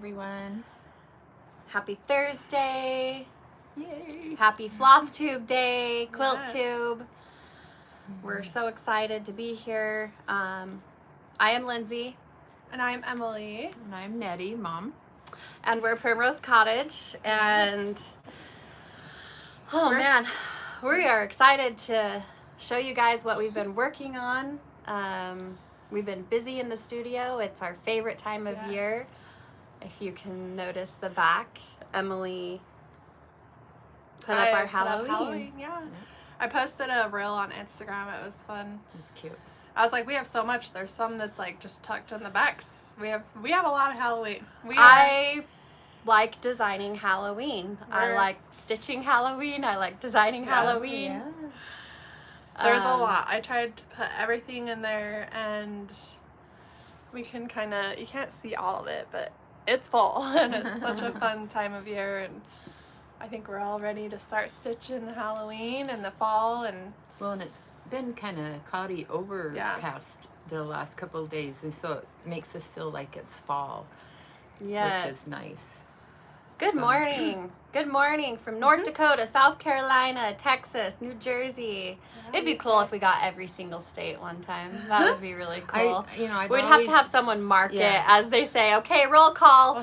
Everyone. Happy Thursday. Yay. Happy Flosstube Day, Quilttube. Yes. We're so excited to be here. I am Lindsay. And I'm Emily. And I'm Nettie, Mom. And we're Primrose Cottage. And man, we are excited to show you guys what we've been working on. We've been busy in the studio. It's our favorite time of year. If you can notice the back, Emily put up our Halloween. Yeah. I posted a reel on Instagram. It was fun. It's cute. I was like, we have so much. There's some that's like just tucked in the backs. We have a lot of Halloween. I like designing Halloween. I like stitching Halloween. I like designing Halloween. Yeah. There's a lot. I tried to put everything in there, and we can you can't see all of it, but it's full, and it's such a fun time of year, and I think we're all ready to start stitching the Halloween and the fall. And it's been kind of cloudy overcast the last couple of days, and so it makes us feel like it's fall, which is nice. Good morning. Good morning from North Dakota, South Carolina, Texas, New Jersey. It'd be cool if we got every single state one time. That would be really cool. We'd have to have someone mark it as they say, okay, roll call,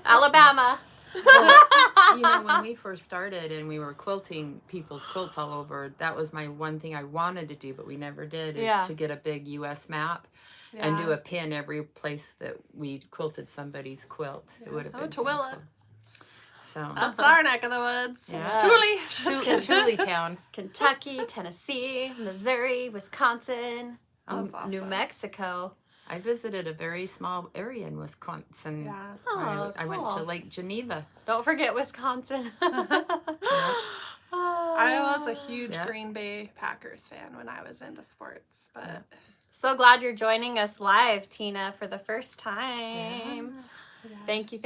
Alabama. Well, when we first started and we were quilting people's quilts all over, that was my one thing I wanted to do, but we never did, is to get a big U.S. map and do a pin every place that we quilted somebody's quilt. It would have been Tooele. Cool. So That's our neck of the woods. Yeah. Tooele town. Kentucky, Tennessee, Missouri, Wisconsin, awesome. New Mexico. I visited a very small area in Wisconsin. Yeah. I went to Lake Geneva. Don't forget Wisconsin. I was a huge Green Bay Packers fan when I was into sports, but so glad you're joining us live, Tina, for the first time. Thank you.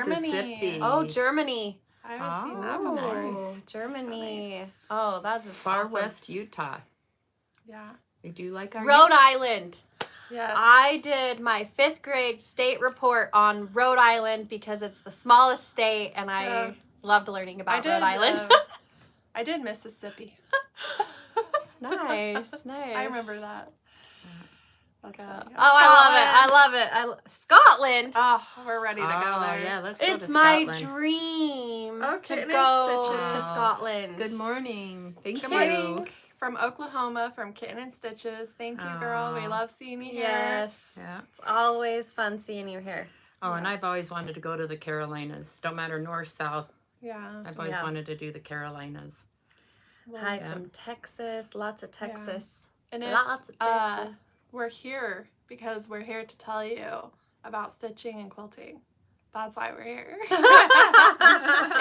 Mississippi. Oh, Germany. I haven't seen that before. Nice. Germany. So nice. Oh, that's far awesome. west Utah. Yeah. We do like our Rhode Island. Yes. I did my 5th grade state report on Rhode Island because it's the smallest state, and I loved learning about Rhode Island. I did Mississippi. Nice. I remember that. I love it. Scotland. Oh, we're ready to go there. Yeah, let's go It's to my Scotland. dream Okay, to go Stitches. to Scotland. Good morning. Thank Good you. morning. From Oklahoma, from Kitten and Stitches. Thank you, girl. We love seeing you here. Yes. Yeah. It's always fun seeing you here. Oh, and I've always wanted to go to the Carolinas. Don't matter north, south. Yeah. I've always wanted to do the Carolinas. Hi from Texas. Lots of Texas. And lots of Texas. We're here because we're here to tell you about stitching and quilting. That's why we're here.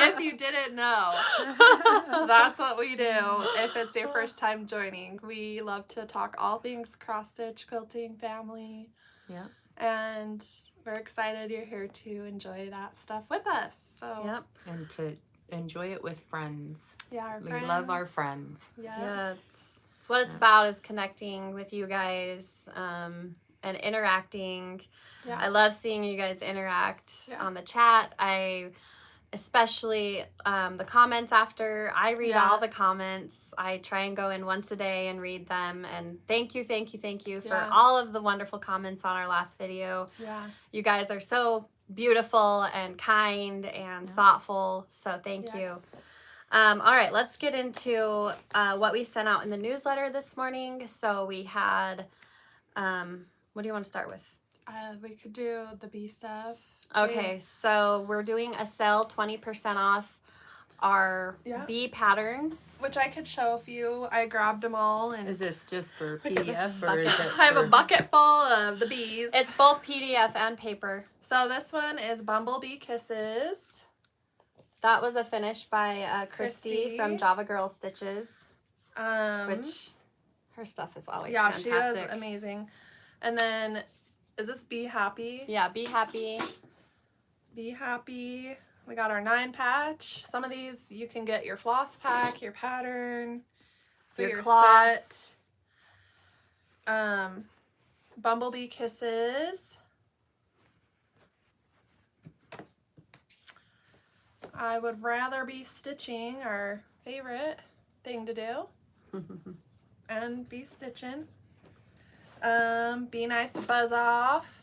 If you didn't know, that's what we do. If it's your first time joining, we love to talk all things cross-stitch, quilting, family. Yeah. And we're excited you're here to enjoy that stuff with us. So And to enjoy it with friends. Yeah, our friends. We love our friends. Yeah. It's what it's about, is connecting with you guys and interacting. Yeah. I love seeing you guys interact on the chat. Especially the comments after. I read all the comments. I try and go in once a day and read them. And thank you for all of the wonderful comments on our last video. Yeah. You guys are so beautiful and kind and thoughtful. So thank you. All right, let's get into what we sent out in the newsletter this morning. So we had, what do you want to start with? We could do the bee stuff. Okay, so we're doing a sale, 20% off our bee patterns. Which I could show a few. I grabbed them all. And is this just for PDF or is it I have a bucket full of the bees. It's both PDF and paper. So this one is Bumblebee Kisses. That was a finish by Christy from Java Girl Stitches, which her stuff is always fantastic. Yeah, she does amazing. And then, is this Be Happy? Yeah, Be Happy. Be Happy. We got our 9-patch. Some of these you can get your floss pack, your pattern, so your cloth. Set. Bumblebee Kisses. I would rather be stitching, our favorite thing to do, and be stitching. Be nice to buzz off.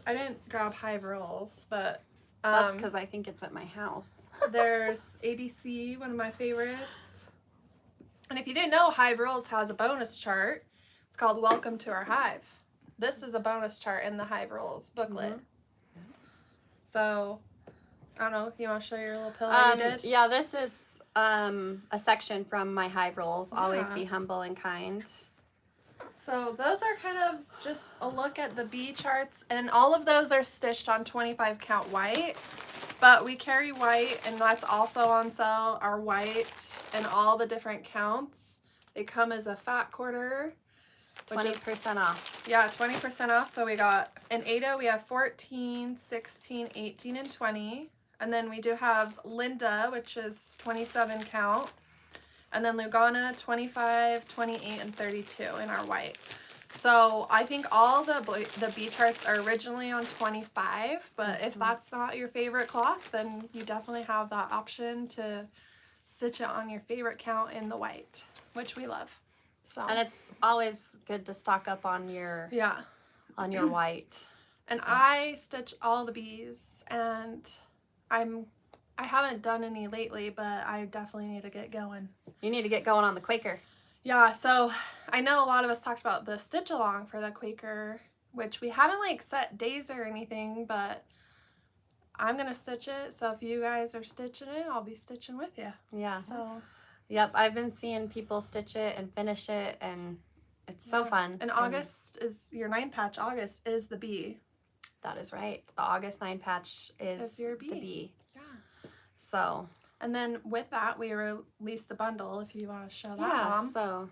I didn't grab Hive Rules, but that's because I think it's at my house. there's ABC, one of my favorites. And if you didn't know, Hive Rules has a bonus chart. It's called Welcome to Our Hive. This is a bonus chart in the Hive Rules booklet. So, I don't know if you want to show your little pillow you did. Yeah, this is a section from my Hive Rules. Always be humble and kind. So those are kind of just a look at the bee charts, and all of those are stitched on 25 count white, but we carry white, and that's also on sale, our white and all the different counts. They come as a fat quarter. 20% off. Yeah, 20% off. So we got, in Ada, we have 14, 16, 18, and 20. And then we do have Linda, which is 27 count. And then Lugana, 25, 28, and 32 in our white. So I think all the bee charts are originally on 25, but if that's not your favorite cloth, then you definitely have that option to stitch it on your favorite count in the white, which we love. So. And it's always good to stock up on your white. And I stitch all the bees, and I haven't done any lately, but I definitely need to get going. You need to get going on the Quaker. Yeah, so I know a lot of us talked about the stitch along for the Quaker, which we haven't like set days or anything, but I'm gonna stitch it. So if you guys are stitching it, I'll be stitching with you. Yeah. So. Yep, I've been seeing people stitch it and finish it, and it's so fun. And August is your 9 patch. August is the bee. That is right. The August 9 patch is your bee. The bee. Yeah. So. And then with that, we released the bundle. If you want to show that, Mom. So.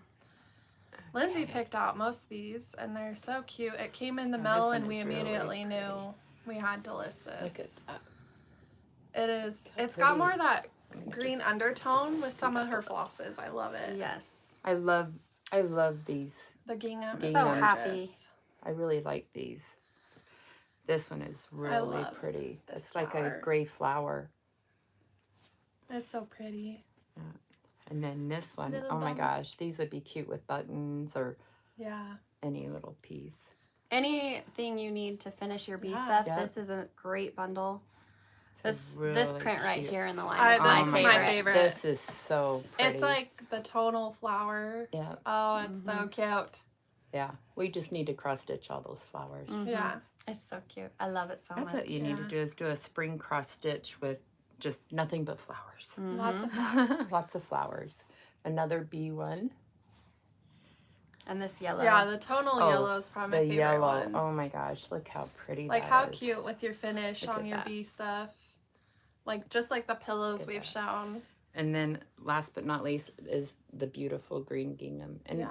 Lindsay picked out most of these, and they're so cute. It came in the mail, and we immediately knew we had to list this. Look at that. It is. It's got more of that green undertone with some of her flosses. I love it. Yes. I love these. The gingham. Ginghams. So happy. I really like these. This one is really pretty. It's like a gray flower. It's so pretty. Yeah. And then this one, Little oh my bump. gosh, these would be cute with buttons or Yeah. any little piece. Anything you need to finish your bee Yeah. stuff, Yep. this is a great bundle. It's This really print right cute. here in the line This is my is my favorite. favorite. This is so pretty. It's like the tonal flowers. Yeah. Oh, it's so cute. Yeah, we just need to cross stitch all those flowers. Yeah. It's so cute. I love it so That's much. what you need to do, is do a spring cross stitch with just nothing but flowers. Lots of flowers. Lots of flowers. Another bee one. And this yellow. Yeah, the tonal yellow is probably my The favorite yellow. one. Oh my gosh, look how pretty Like that how is. cute with your finish Look on at your that. bee stuff. Like just like the pillows Look at we've that. shown. And then last but not least is the beautiful green gingham. And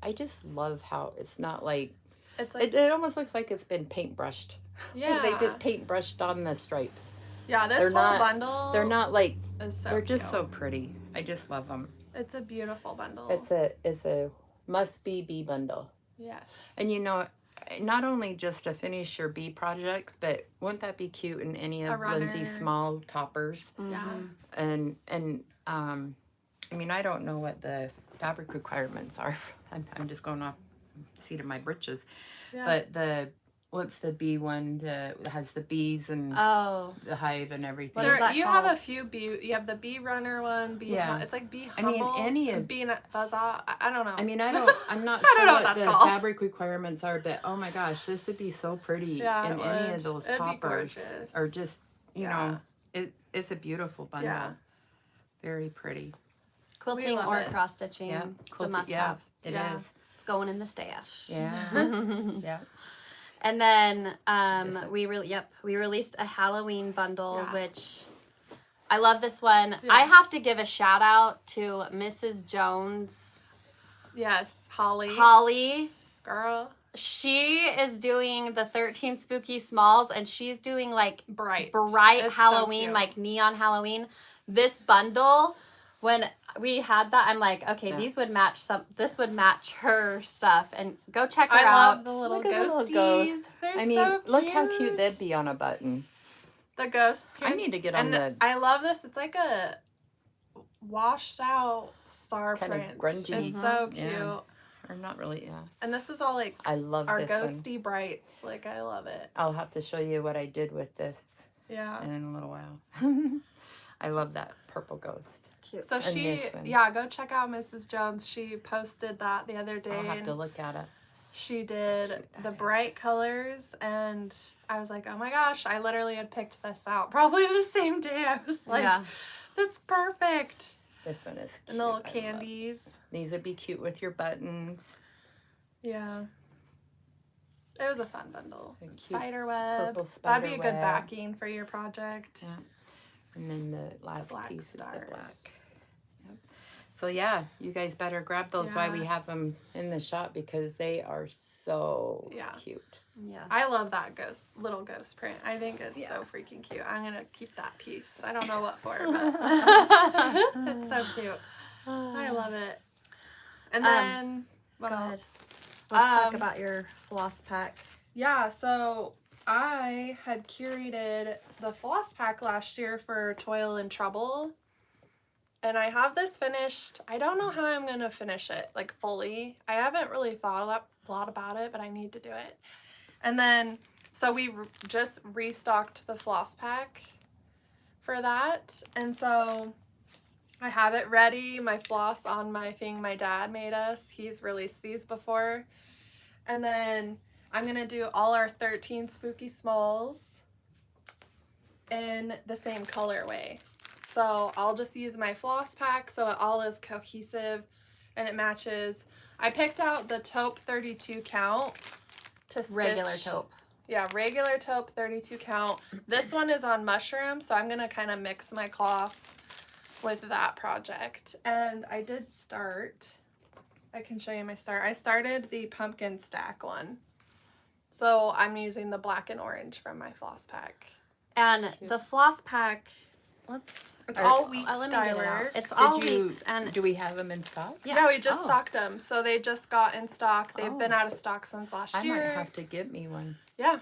I just love how it's not like, It's like it almost looks like it's been paintbrushed. yeah. They just paintbrushed on the stripes. Yeah, this they're whole not- bundle They're not like, is so they're just cute. so pretty. I just love them. It's a beautiful bundle. It's a must-be bee bundle. Yes. And you know, not only just to finish your bee projects, but wouldn't that be cute in any of Lindsay's runner. small toppers? Yeah. And I mean, I don't know what the fabric requirements are. I'm just going off seat of my britches. Yeah. But what's the bee one that has the bees and Oh. the hive and everything? What is that you have called? a few bee. You have the bee runner one. Bee. Yeah. It's like bee I mean, humble. any of- bee buzz off. I don't know. I mean, I'm not I sure don't know what what the that's called. fabric requirements are, but oh my gosh, this would be so pretty Yeah, in it any would. of those It'd be toppers. gorgeous. Or just, you Yeah. know, it's a beautiful bundle. Yeah. Very pretty. Quilting love or it. cross stitching. Yeah. It's a Quilting, must yeah, have. it Yeah. is. It's going in the stash. Yeah. Yeah. And then Yes, we released a Halloween bundle, Yeah. which I love this one. Yeah. I have to give a shout out to Mrs. Jones, yes, Holly. Holly. Girl. She is doing the 13 spooky smalls, and she's doing like Bright. bright It's so Halloween, cute. like neon Halloween. This bundle, when we had that, I'm like, okay, Yeah. these would match this would match her stuff. And go check her I out. love the little Look at the little ghosties. ghosts. They're I mean, so look how cute cute. that'd be on a button. the ghost prints. I need to get on the... I love this. It's like a washed out star kind print. Of grungy. It's so cute. Yeah. Or not really, yeah. And this is all like I love our this ghosty brights. Like, I love it. I'll have to show you what I did with this Yeah. in a little while. I love that purple ghost. Cute. So she, yeah, go check out Mrs. Jones. She posted that the other day. I'll have to look at it. She did the bright colors, and I was like, oh my gosh, I literally had picked this out probably the same day. I was like, that's perfect. This one is cute. And the little candies. These would be cute with your buttons. Yeah. It was a fun bundle. Spider web. That'd be a good backing for your project. Yeah. And then the last black piece stars. is the black. Yep. So yeah, you guys better grab those while we have them in the shop because they are so cute. Yeah. I love that little ghost print. I think it's so freaking cute. I'm going to keep that piece. I don't know what for, but it's so cute. I love it. And then, what else? Let's talk about your floss pack. Yeah, so I had curated the floss pack last year for Toil and Trouble. And I have this finished. I don't know how I'm going to finish it, like, fully. I haven't really thought a lot about it, but I need to do it. And then, so we just restocked the floss pack for that. And so I have it ready, my floss on my thing my dad made us. He's released these before. And then I'm going to do all our 13 spooky smalls in the same colorway. So I'll just use my floss pack so it all is cohesive and it matches. I picked out the taupe 32 count to stitch. Regular taupe. Yeah, regular taupe 32 count. This one is on mushroom, so I'm going to kind of mix my cloths with that project. And I did start, I can show you my start. I started the pumpkin stack one. So I'm using the black and orange from my floss pack. And the floss pack, it's all weeks, Tyler. It's all weeks. And do we have them in stock? Yeah, we just stocked them. So they just got in stock. They've been out of stock since last year. I might have to get me one. Yeah.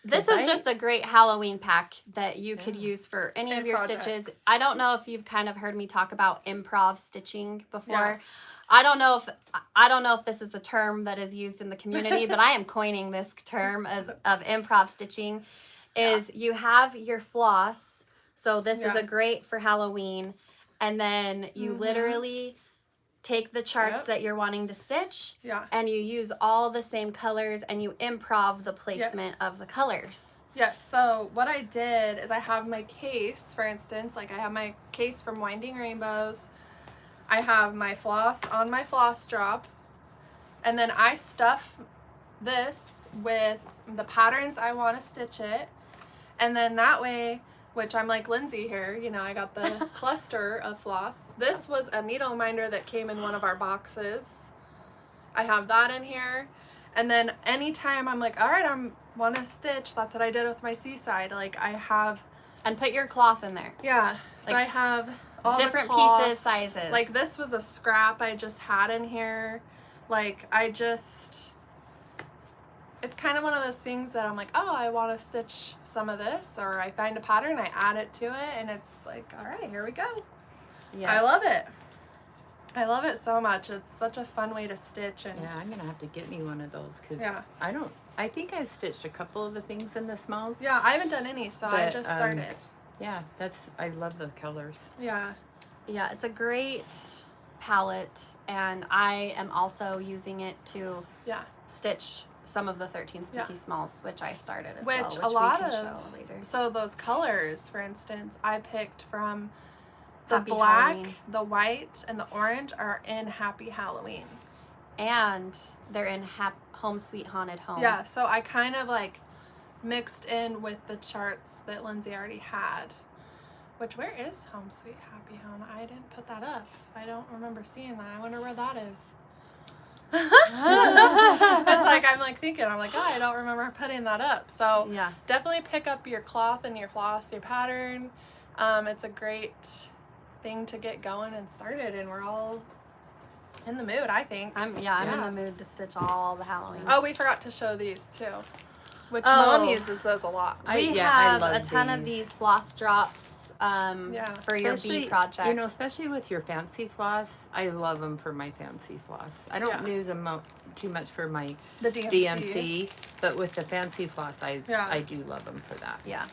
This is just a great Halloween pack that you could use for any of your stitches. I don't know if you've kind of heard me talk about improv stitching before. Yeah. I don't know if this is a term that is used in the community, but I am coining this term of improv stitching. You have your floss. So this is a great for Halloween, and then you literally take the charts that you're wanting to stitch, and you use all the same colors, and you improv the placement of the colors. Yes, so what I did is I have my case, for instance, like I have my case from Winding Rainbows. I have my floss on my floss drop, and then I stuff this with the patterns I want to stitch it, and then that way, which I'm like Lindsay here, you know, I got the cluster of floss. This was a needle minder that came in one of our boxes. I have that in here. And then anytime I'm like, all right, I want to stitch, that's what I did with my Seaside. Like I have... And put your cloth in there. Yeah. So I have all different the cloths, pieces, sizes. Like this was a scrap I just had in here. Like it's kind of one of those things that I'm like, oh, I want to stitch some of this, or I find a pattern, I add it to it, and it's like, all right, here we go. Yes. I love it. I love it so much. It's such a fun way to stitch. And yeah, I'm going to have to get me one of those because I think I've stitched a couple of the things in the smalls. Yeah, I haven't done any, so I just started. Yeah, I love the colors. Yeah. Yeah, it's a great palette, and I am also using it to stitch some of the 13 spooky smalls, which I started as well, which a lot we can of show later. So those colors, for instance, I picked from the Happy black, Halloween. The white, and the orange are in Happy Halloween. And they're in Home Sweet Haunted Home. Yeah, so I kind of like mixed in with the charts that Lindsay already had. Which, where is Home Sweet Happy Home? I didn't put that up. I don't remember seeing that. I wonder where that is. It's like I'm like thinking, I'm like, oh, I don't remember putting that up. So definitely pick up your cloth and your floss, your pattern. It's a great thing to get going and started, and we're all in the mood, I think. I'm in the mood to stitch all the Halloween. Oh, we forgot to show these too. which Mom uses those a lot. We have a ton of these floss drops for your bee projects. You know, especially with your fancy floss, I love them for my fancy floss. I don't use them too much for my DMC, but with the fancy floss, I do love them for that. Yeah.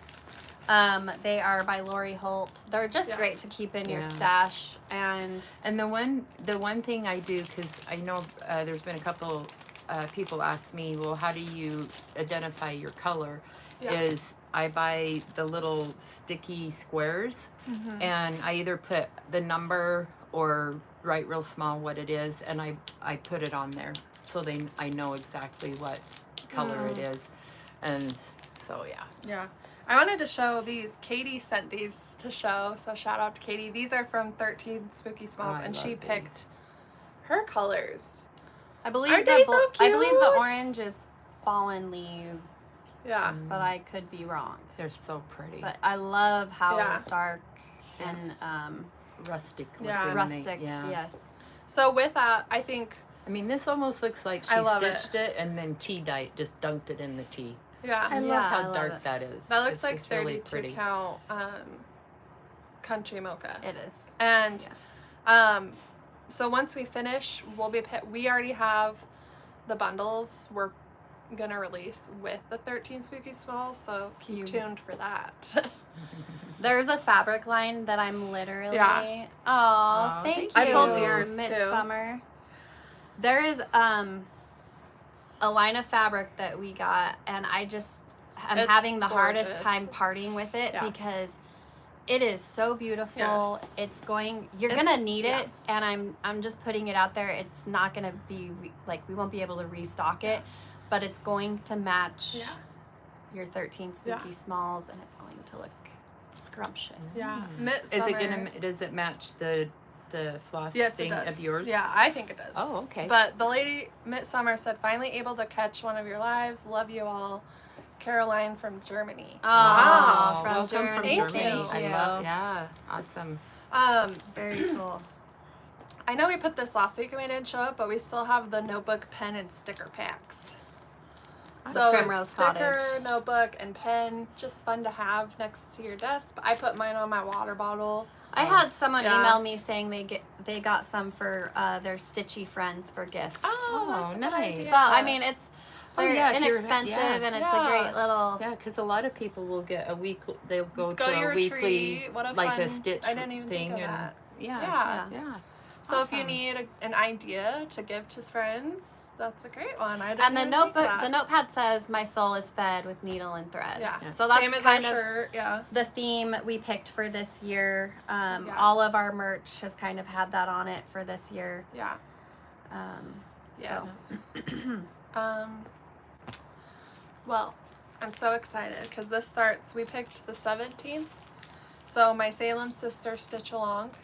They are by Lori Holt. They're just great to keep in your stash. And the one thing I do, because I know there's been a couple people ask me, well, how do you identify your color? Is I buy the little sticky squares, and I either put the number or write real small what it is, and I put it on there so I know exactly what color it is. And so yeah, I wanted to show these. Katie sent these to show, so shout out to Katie. These are from 13 Spooky Smalls, and she picked her colors. I believe the orange is Fallen Leaves. Yeah. But I could be wrong. They're so pretty. But I love how dark and rustic looking. Yeah. Rustic, yes. So with that, I think... I mean, this almost looks like she stitched it and then tea dyed, just dunked it in the tea. Yeah. I love how dark that is. That looks like 32 count country mocha. It is. And so once we finish, we already have the bundles we're gonna release with the 13 Spooky Smalls, so keep tuned for that. There's a fabric line that I'm literally thank you. I pulled yours Midsummer too. There is a line of fabric that we got, and it's having the hardest time parting with it because it is so beautiful. Yes. You're gonna need it, and I'm just putting it out there. It's not gonna be we won't be able to restock it, but it's going to match your 13 Spooky Smalls, and it's going to look scrumptious. Yeah. Does it match the floss thing of yours? Yeah, I think it does. Oh, okay. But the lady Midsummer said, finally able to catch one of your lives. Love you all. Caroline from Germany. Oh, welcome from Germany. Thank you. Awesome. Very cool. I know we put this last week and we didn't show it, but we still have the notebook, pen, and sticker packs. So Primrose sticker, Cottage. notebook, and pen, just fun to have next to your desk. I put mine on my water bottle. I had someone email me saying they got some for their stitchy friends for gifts. Oh, nice. So I mean, they're inexpensive and it's a great little. Yeah, because a lot of people will get a week. They'll go to a weekly, a stitch I didn't even thing, think of that. Yeah. So awesome. if you need an idea to give to friends, that's a great one. And the notepad says, "My soul is fed with needle and thread." Yeah. So that's same as kind our of shirt. Yeah. the theme we picked for this year. All of our merch has kind of had that on it for this year. Yeah. Yes. Well, I'm so excited because this starts. We picked the 17th. So my Salem sister stitch along.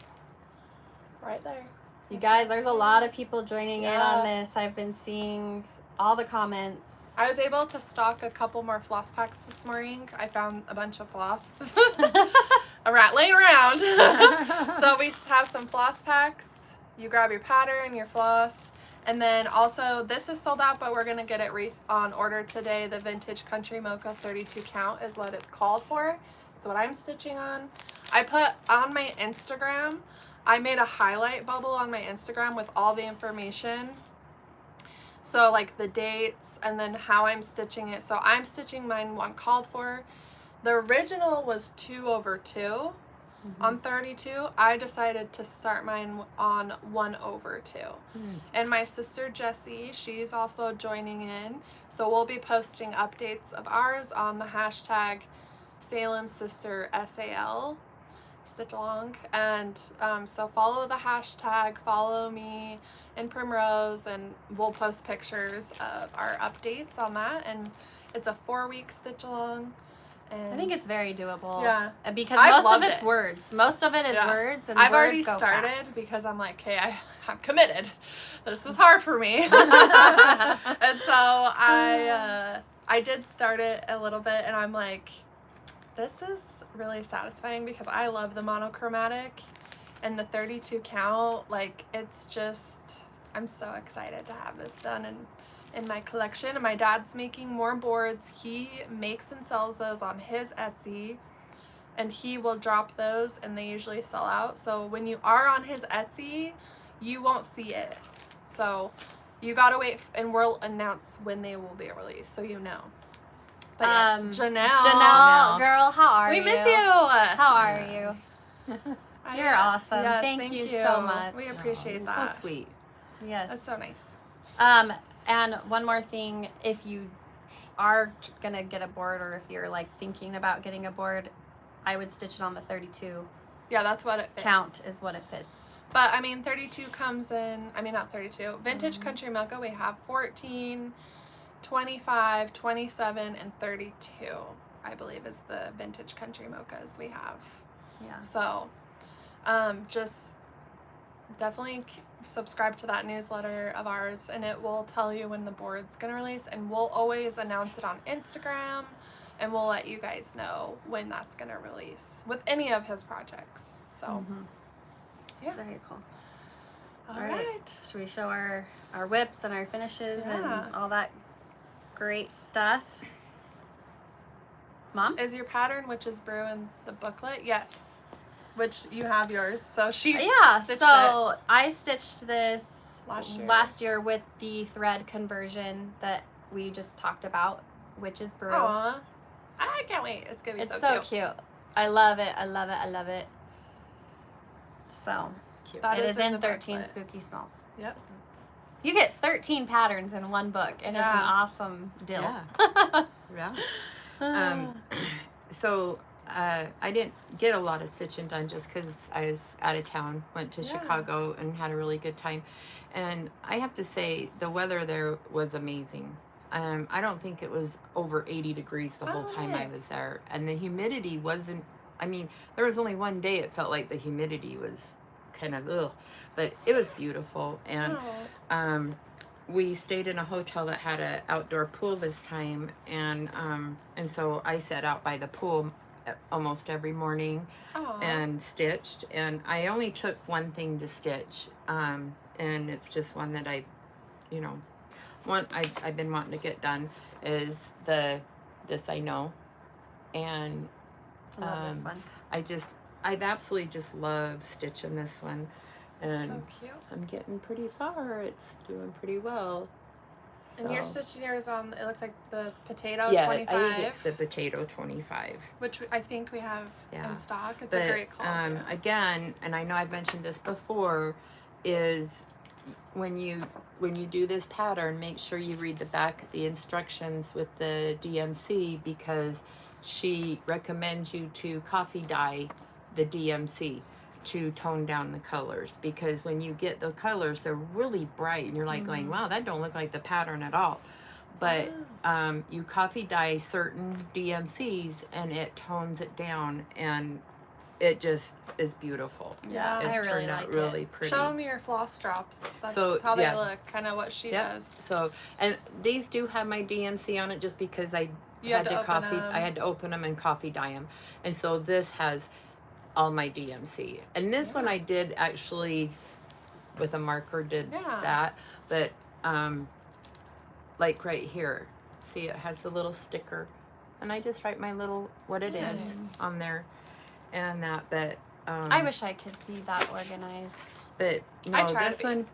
Right there. You guys, there's a lot of people joining in on this. I've been seeing all the comments. I was able to stock a couple more floss packs this morning. I found a bunch of floss laying around. So we have some floss packs. You grab your pattern, your floss, and then also this is sold out, but we're gonna get it on order today. The Vintage Country Mocha 32 count is what it's called for. It's what I'm stitching on. I put on my Instagram. I made a highlight bubble on my Instagram with all the information. So like the dates and then how I'm stitching it. So I'm stitching mine one called for. The original was 2/2. On 32, I decided to start mine on 1/2. And my sister Jessie, she's also joining in. So we'll be posting updates of ours on the hashtag Salem Sister SAL. Stitch along, and so follow the hashtag, follow me and Primrose, and we'll post pictures of our updates on that. And it's a 4-week stitch along, and I think it's very doable. Yeah, because most of it's words. Most of it is words, and I've words already go started fast. because I'm like, okay, I'm committed. This is hard for me, and so I did start it a little bit, and I'm like, this is really satisfying because I love the monochromatic and the 32 count. Like, it's just, I'm so excited to have this done and in my collection, and my dad's making more boards. He makes and sells those on his Etsy, and he will drop those, and they usually sell out. So when you are on his Etsy, you won't see it. So you gotta wait, and we'll announce when they will be released, so you know. But yes, Janelle, girl, how are you? We miss you. How are you? You're awesome. Yes, thank you so much. We appreciate that. So sweet. Yes. That's so nice. And one more thing, if you are gonna get a board, or if you're like thinking about getting a board, I would stitch it on the 32. Yeah, that's what it fits. Count is what it fits. But I mean, 32 comes in, I mean, not 32. Vintage Country Mocha, we have 14, 25, 27, and 32, I believe, is the Vintage Country Mochas we have. Yeah. So, just definitely subscribe to that newsletter of ours, and it will tell you when the board's gonna release, and we'll always announce it on Instagram, and we'll let you guys know when that's gonna release with any of his projects. So yeah, Very cool. all right. Should we show our whips and our finishes Yeah. and all that great stuff? Mom? Is your pattern Witch's Brew in the booklet? Yes. Which you have yours. So she stitched so it. I stitched this Last year. with the thread conversion that we just talked about, Witch's Brew. Aw. I can't wait. It's gonna be It's so cute. I love it. I love it. I love it. So It's cute. That it is is in in the 13 booklet. spooky smells. Yep. You get 13 patterns in one book, and it's an Yeah. awesome deal. Yeah. Yeah. So I didn't get a lot of stitching done just because I was out of town, went to Chicago and had a really good time. And I have to say, the weather there was amazing. I don't think it was over 80 degrees the whole time I was nice. there. And the humidity wasn't, I mean, there was only one day it felt like the humidity was kind of, ugh, but it was beautiful. And we stayed in a hotel that had an outdoor pool this time, and so I sat out by the pool almost every morning and stitched. And I only took one thing to stitch, and it's just one that I've been wanting to get done, is this I know, and I love this one. I've absolutely just loved stitching this one. And so cute. I'm getting pretty far. It's doing pretty well. And you're stitching yours on, it looks like the potato 25. I think it's the potato 25. Which I think we have in stock. It's but, a great color. Again, and I know I've mentioned this before, is when you do this pattern, make sure you read the back, the instructions with the DMC, because she recommends you to coffee dye the DMC to tone down the colors, because when you get the colors, they're really bright and you're like going, wow, that don't look like the pattern at all. But you coffee dye certain DMCs and it tones it down, and it just is beautiful. Yeah, It's I really turned like out really it. pretty. Show them your floss drops. That's So, how they yeah. look, kind of what she does. So, and these do have my DMC on it just because I had to open them and coffee dye them. And so this has all my DMC. And this one I did actually with a marker that, but like right here, see, it has the little sticker, and I just write my little what it is on there, and that. But I wish I could be that organized. But no, this one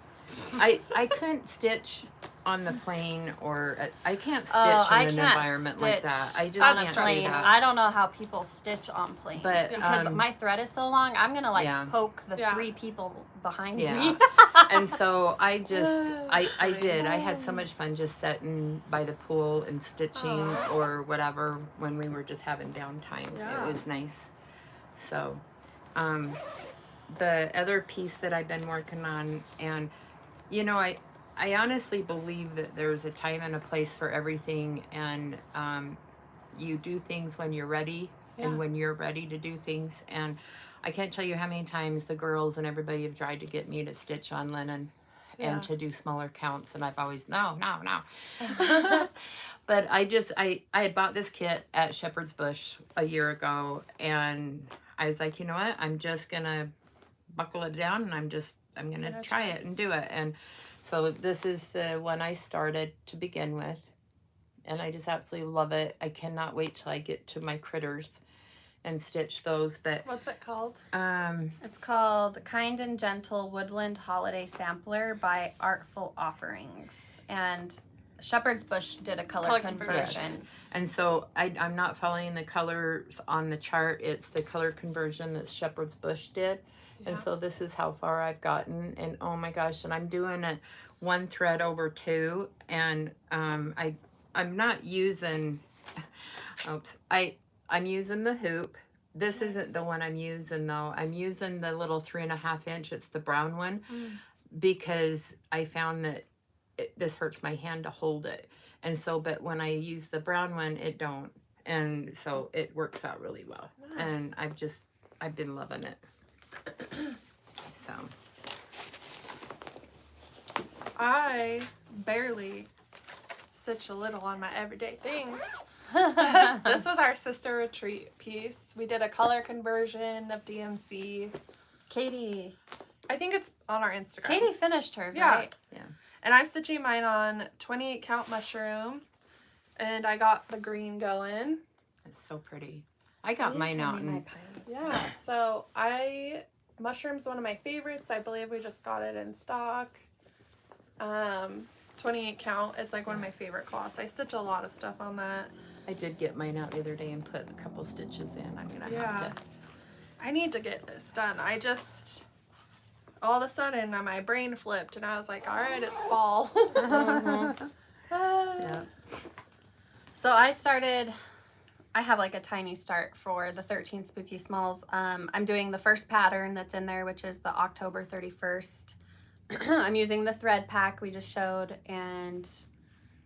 I couldn't stitch on the plane, or I can't stitch in an environment like that. I just can't do that. I don't know how people stitch on planes, but because my thread is so long, I'm gonna poke the 3 people behind me. And so I just I had so much fun just sitting by the pool and stitching or whatever when we were just having downtime. It was nice. So the other piece that I've been working on, and I honestly believe that there's a time and a place for everything, and you do things when you're ready and when you're ready to do things. And I can't tell you how many times the girls and everybody have tried to get me to stitch on linen and to do smaller counts, and I've always no. But I had bought this kit at Shepherd's Bush a year ago, and I was like, you know what, I'm just gonna buckle it down, and I'm just I'm gonna try it and do it. And so this is the one I started to begin with, and I just absolutely love it. I cannot wait till I get to my critters and stitch those. But what's it called? It's called Kind and Gentle Woodland Holiday Sampler by Artful Offerings, and Shepherd's Bush did a color conversion. Yes. And so I'm not following the colors on the chart. It's the color conversion that Shepherd's Bush did. Yeah. And so this is how far I've gotten. And oh my gosh, and I'm doing it 1 thread over 2. And I'm not using, oops, I'm using the hoop. This isn't the one I'm using though. I'm using the little 3.5 inch. It's the brown one because I found that this hurts my hand to hold it. And so, but when I use the brown one, it don't. And so it works out really well. Nice. And I've been loving it. So. I barely stitch a little on my everyday things. This was our sister retreat piece. We did a color conversion of DMC. Katie. I think it's on our Instagram. Katie finished hers, right? Yeah. And I'm stitching mine on 28 count mushroom. And I got the green going. It's so pretty. I got mine out in... Yeah, so mushroom's one of my favorites. I believe we just got it in stock. 28 count. It's like one of my favorite cloths. I stitch a lot of stuff on that. I did get mine out the other day and put a couple stitches in. I'm going to have to... I need to get this done. All of a sudden, my brain flipped, and I was like, all right, it's fall. Yeah. So I have like a tiny start for the 13 Spooky Smalls. I'm doing the first pattern that's in there, which is the October 31st. I'm using the thread pack we just showed, and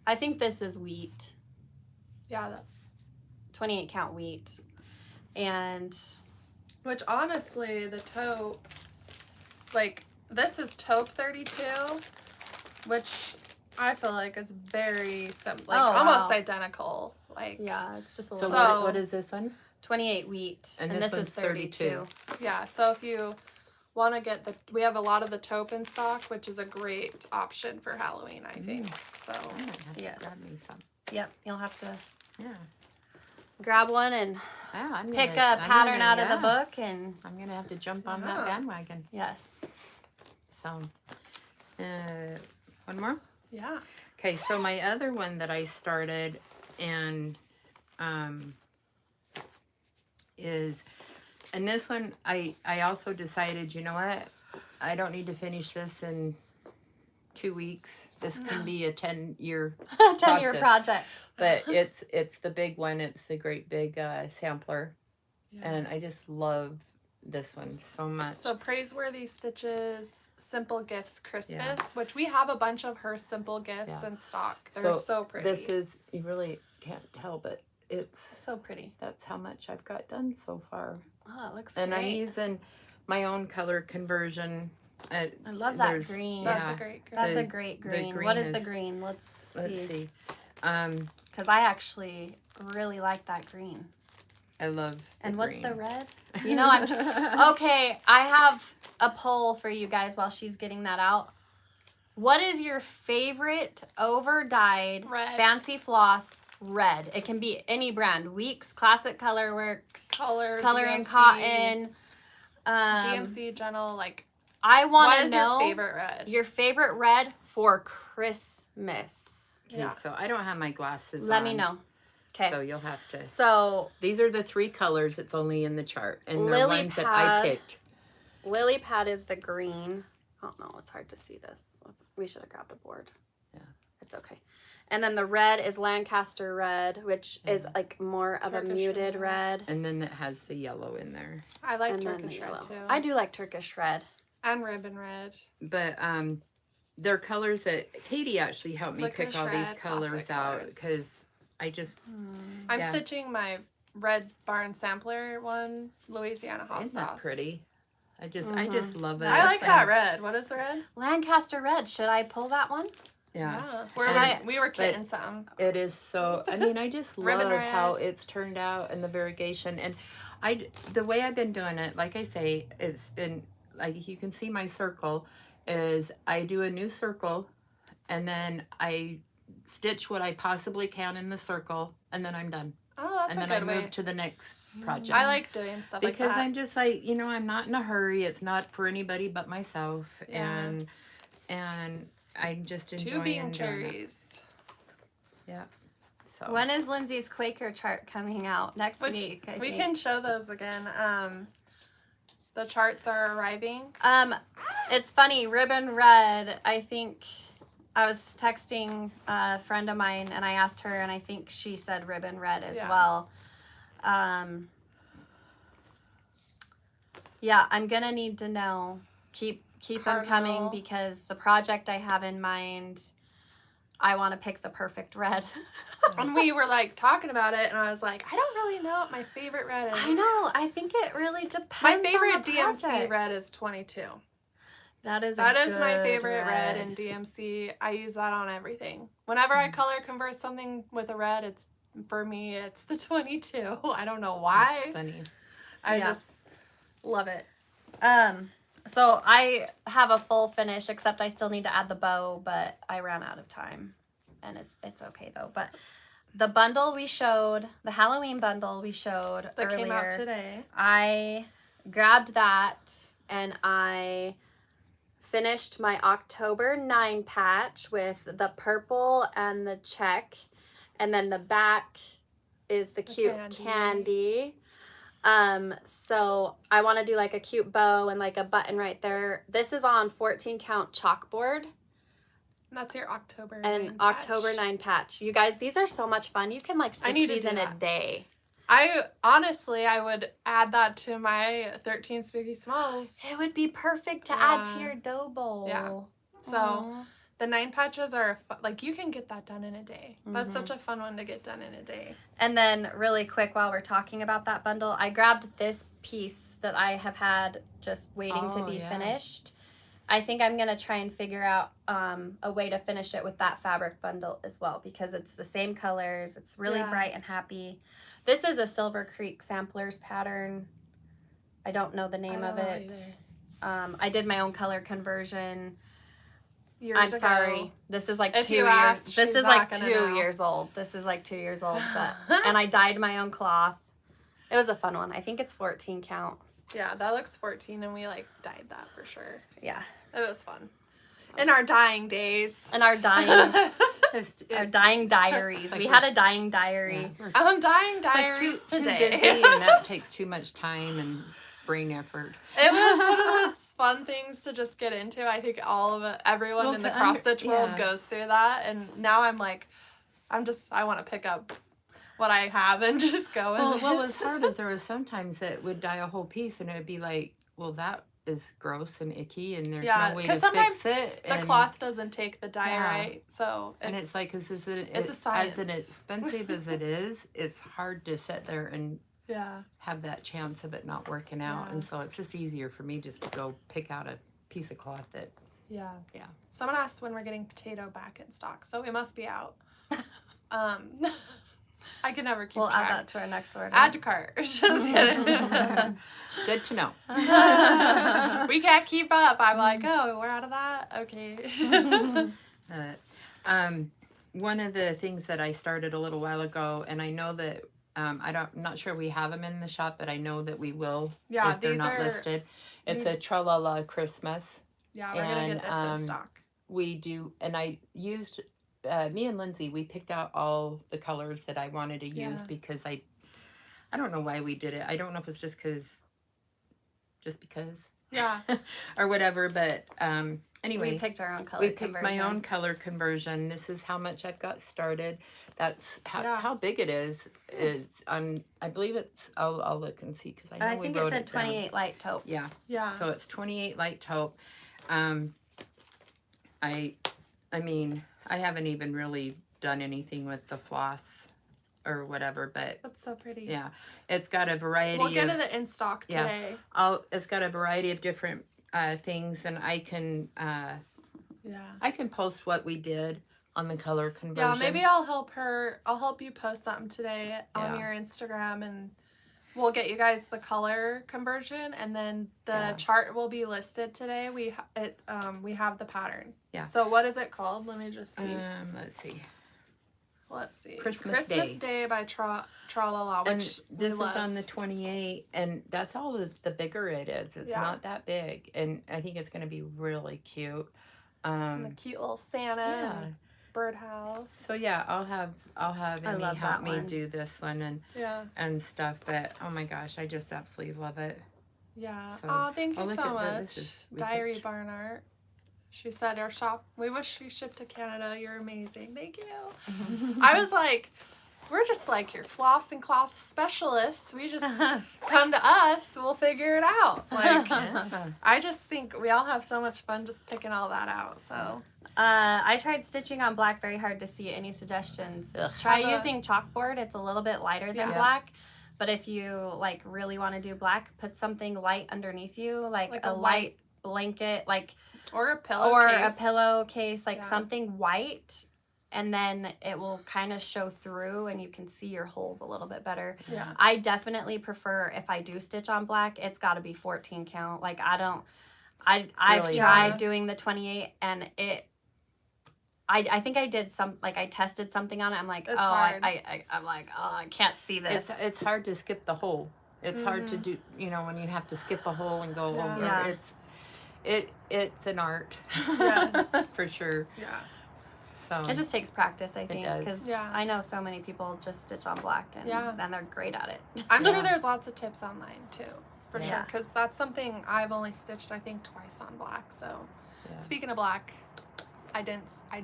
I think this is wheat. Yeah. 28 count wheat. And... which honestly, the taupe... like, this is taupe 32, which I feel like is very simple, like almost identical. Like, yeah, it's just a little. So what is this one? 28 wheat, and this is 32. Yeah, so if you want to get we have a lot of the taupe in stock, which is a great option for Halloween, I think. So yes, grab me some. Yep, you'll have to. Yeah. Grab one and pick a pattern out of the book, and I'm gonna have to jump on that bandwagon. Yes. So, one more. Yeah. Okay, so my other one that I started and and this one I also decided, you know what, I don't need to finish this in 2 weeks. This can be a 10-year 10-year project. But it's the big one. It's the great big sampler. Yeah. And I just love this one so much. So Praiseworthy Stitches Simple Gifts Christmas, which we have a bunch of her simple gifts in stock. They're so pretty. This is, you really can't tell, but it's so pretty. That's how much I've got done so far. Oh, it looks and great. I'm using my own color conversion. I love that green. That's a great green. That's a great green. What is the green? Let's see. Because I actually really like that green. I love And what's green. the red? You know, okay, I have a poll for you guys while she's getting that out. What is your favorite over-dyed fancy floss red? It can be any brand. Weeks, Classic Colorworks, Color and Cotton, DMC Gentle. Like, I want to What know is your favorite red? Your favorite red for Christmas. Okay, so I don't have my glasses Let on. me know. Okay. So you'll have to. So these are the 3 colors that's only in the chart, and they're Lily ones that I picked. Lily Pad is the green. I don't know. It's hard to see this. We should have grabbed a board. Yeah. It's okay. And then the red is Lancaster red, which is like more of Turkish a muted red. And then it has the yellow in there. I like Turkish red too. I do like Turkish red. And ribbon red. But they're colors that Katie actually helped me pick all these colors out because I just... I'm stitching my red barn sampler one, Louisiana hot Isn't sauce. that pretty? I just love it. I like that red. What is the red? Lancaster red. Should I pull that one? Yeah. We were getting some. It is so, I mean, I just love how it's turned out and the variegation. And the way I've been doing it, like I say, it's been like you can see my circle is I do a new circle and then I stitch what I possibly can in the circle and then I'm done. Oh, that's and a then good I way. move to the next project. I like doing stuff like that. Because I'm just like, you know, I'm not in a hurry. It's not for anybody but myself. Yeah. And I'm just enjoying Tubing cherries. Yeah. So when is Lindsay's Quaker chart coming out? Next week, I we think. can show those again. The charts are arriving. It's funny, Ribbon Red, I think I was texting a friend of mine and I asked her and I think she said Ribbon Red as well. Yeah, I'm gonna need to know. Keep them coming because the project I have in mind, I want to pick the perfect red. And we were like talking about it and I was like, I don't really know what my favorite red is. I know. I think it really depends. My favorite on the DMC project. red is 22. That is my favorite red in DMC. I use that on everything. Whenever I color convert something with a red, it's for me it's the 22. I don't know why. That's funny. I just love it. So I have a full finish, except I still need to add the bow, but I ran out of time, and it's okay though. But the bundle we showed, the Halloween bundle we showed that earlier, came out today. I grabbed that and I finished my October 9 patch with the purple and the check, and then the back is the cute candy. So I want to do like a cute bow and like a button right there. This is on 14 count chalkboard. And that's your October 9 October 9 patch. You guys, these are so much fun. You can like stitch these in a day. I would add that to my 13 Spooky Smalls. It would be perfect to add to your dough bowl. Yeah. So the 9 patches are like you can get that done in a day. That's such a fun one to get done in a day. And then really quick while we're talking about that bundle, I grabbed this piece that I have had just waiting to be finished. I think I'm going to try and figure out a way to finish it with that fabric bundle as well because it's the same colors. It's really bright and happy. This is a Silver Creek Samplers pattern. I don't know the name of it. I did my own color conversion. I'm sorry. This is like 2 years. This is like 2 years old. This is like 2 years old. But and I dyed my own cloth. It was a fun one. I think it's 14 count. Yeah, that looks 14, and we like dyed that for sure. Yeah, it was fun. So. In our dying days. In our dying, our dying diaries. We had a dying diary. Yeah. I'm dying diaries today. Too busy, and that takes too much time and brain effort. It was one of those fun things to just get into. I think everyone in the cross stitch world goes through that, and now I'm like, I want to pick up what I have and just go with it. What was hard is there was sometimes that would dye a whole piece, and it would be like, well, that is gross and icky, and there's no way to fix it. The cloth doesn't take the dye right, so it's like, it's a science. As expensive as it is, it's hard to sit there and have that chance of it not working out, and so it's just easier for me just to go pick out a piece of cloth that. Yeah. Someone asked when we're getting potato back in stock, so it must be out. I can never keep track. We'll add that to our next order. Add to cart. Just kidding. Good to know. We can't keep up. I'm like, oh, we're out of that? Okay. One of the things that I started a little while ago, and I know that I'm not sure we have them in the shop, but I know that we will if they're not listed. It's a Tralala Christmas. Yeah, we're going to get this in stock. We do, and I used... me and Lindsay, we picked out all the colors that I wanted to use because I don't know why we did it. I don't know if it's just because. Yeah. Or whatever, but anyway. We picked our own color conversion. We picked my own color conversion. This is how much I've got started. That's how big it is. It's on, I believe it's, I'll look and see because I know we wrote it down. I think it said 28 light taupe. Yeah. Yeah. So it's 28 light taupe. I mean, I haven't even really done anything with the floss or whatever, but that's so pretty. Yeah, it's got a variety. We'll get it in stock today. It's got a variety of different things, and I can I can post what we did on the color conversion. Yeah, maybe I'll help you post something today on your Instagram, and we'll get you guys the color conversion, and then the chart will be listed today. We have the pattern. Yeah. So what is it called? Let me just see. Let's see. Christmas Day by Tralala, which this is on the 28th, and that's all the bigger it is. It's not that big, and I think it's going to be really cute. And the cute little Santa and birdhouse. So yeah, I'll have Amy help me do this one and stuff. But oh my gosh, I just absolutely love it. Yeah. So, thank you so much. Diary Barn Art. She said our shop, we wish she shipped to Canada. You're amazing. Thank you. I was like, we're just like your floss and cloth specialists. We just come to us. We'll figure it out. Like, I just think we all have so much fun just picking all that out. So, I tried stitching on black. Very hard to see. Any suggestions? Try using chalkboard. It's a little bit lighter than black. But if you like really want to do black, put something light underneath you, like a light blanket, like. Or a pillowcase, like something white, and then it will kind of show through and you can see your holes a little bit better. Yeah. I definitely prefer, if I do stitch on black, it's got to be 14 count. Like I've tried doing the 28, and I think I did I tested something on it. I'm like, I can't see this. It's hard to skip the hole. It's hard to do, when you have to skip a hole and go over. Yeah. It's an art. Yes. For sure. Yeah. So it just takes practice, I think, because Yeah. I know so many people just stitch on black and they're great at it. I'm sure there's lots of tips online too, for Yeah. sure, because that's something I've only stitched I think twice on black. So speaking of black, I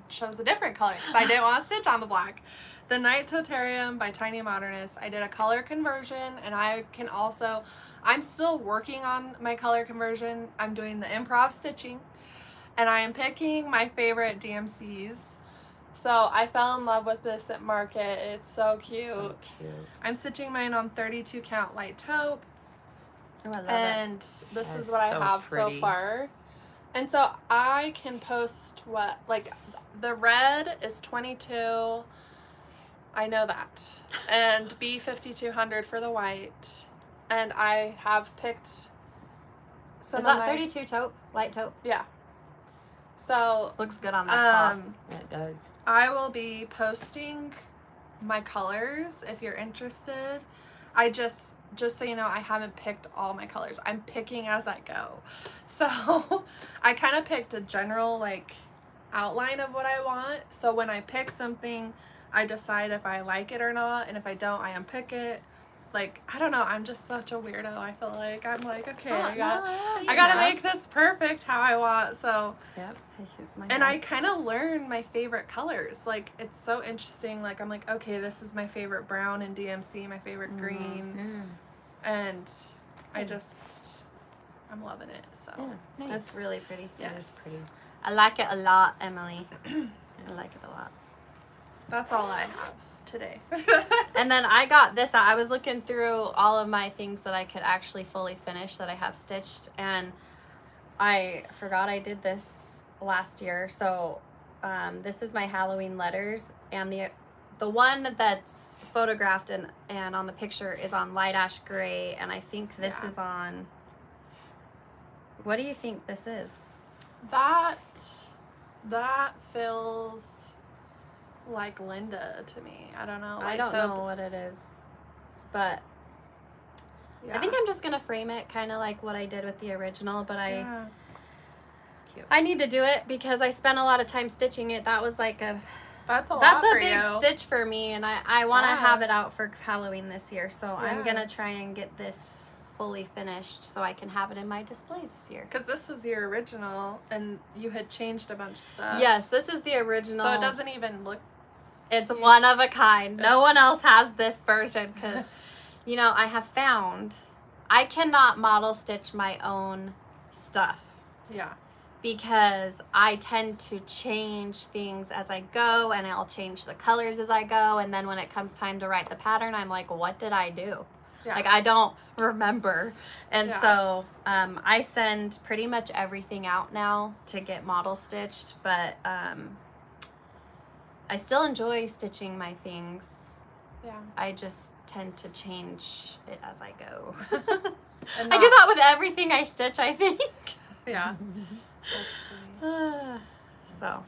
chose a different color because I didn't want to stitch on the black. The Night Totarium by Tiny Modernist. I did a color conversion, and I'm still working on my color conversion. I'm doing the improv stitching, and I am picking my favorite DMCs. So I fell in love with this at Market. It's so cute. So cute. I'm stitching mine on 32 count light taupe. Oh, I love and it. This is what I have so far. And so I can post the red is 22. I know that. And B5200 for the white. And I have picked some. Is that 32 taupe? Light taupe? Yeah. So looks good on that cloth. It does. I will be posting my colors if you're interested. I just so you know, I haven't picked all my colors. I'm picking as I go. So I kind of picked a general outline of what I want. So when I pick something, I decide if I like it or not, and if I don't, I unpick it. I don't know, I'm just such a weirdo. I feel like I'm okay, I gotta make this perfect how I want. So and I kind of learn my favorite colors. It's so interesting. I'm okay, this is my favorite brown in DMC, my favorite green, and I'm loving it. So nice. That's really pretty. Yes, it's pretty. I like it a lot, Emily. I like it a lot. That's all I have today. And then I got this out. I was looking through all of my things that I could actually fully finish that I have stitched, and I forgot I did this last year. So this is my Halloween letters, and the one that's photographed and on the picture is on light ash gray, and I think this is on, what do you think this is? That feels like Linda to me. I don't know. I don't know what it is, but I think I'm just gonna frame it kind of like what I did with the original, but I need to do it because I spent a lot of time stitching it. That was that's a big stitch for me, and I want to have it out for Halloween this year, so I'm gonna try and get this fully finished so I can have it in my display this year. Because this is your original, and you had changed a bunch of stuff. Yes, this is the original. So it doesn't even look... It's one of a kind. No one else has this version because, I have found I cannot model stitch my own stuff. Yeah. Because I tend to change things as I go, and I'll change the colors as I go, and then when it comes time to write the pattern, I'm like, what did I do? Yeah. I don't remember. And so I send pretty much everything out now to get model stitched, but I still enjoy stitching my things. Yeah. I just tend to change it as I go. And I do that with everything I stitch, I think. Yeah. So, all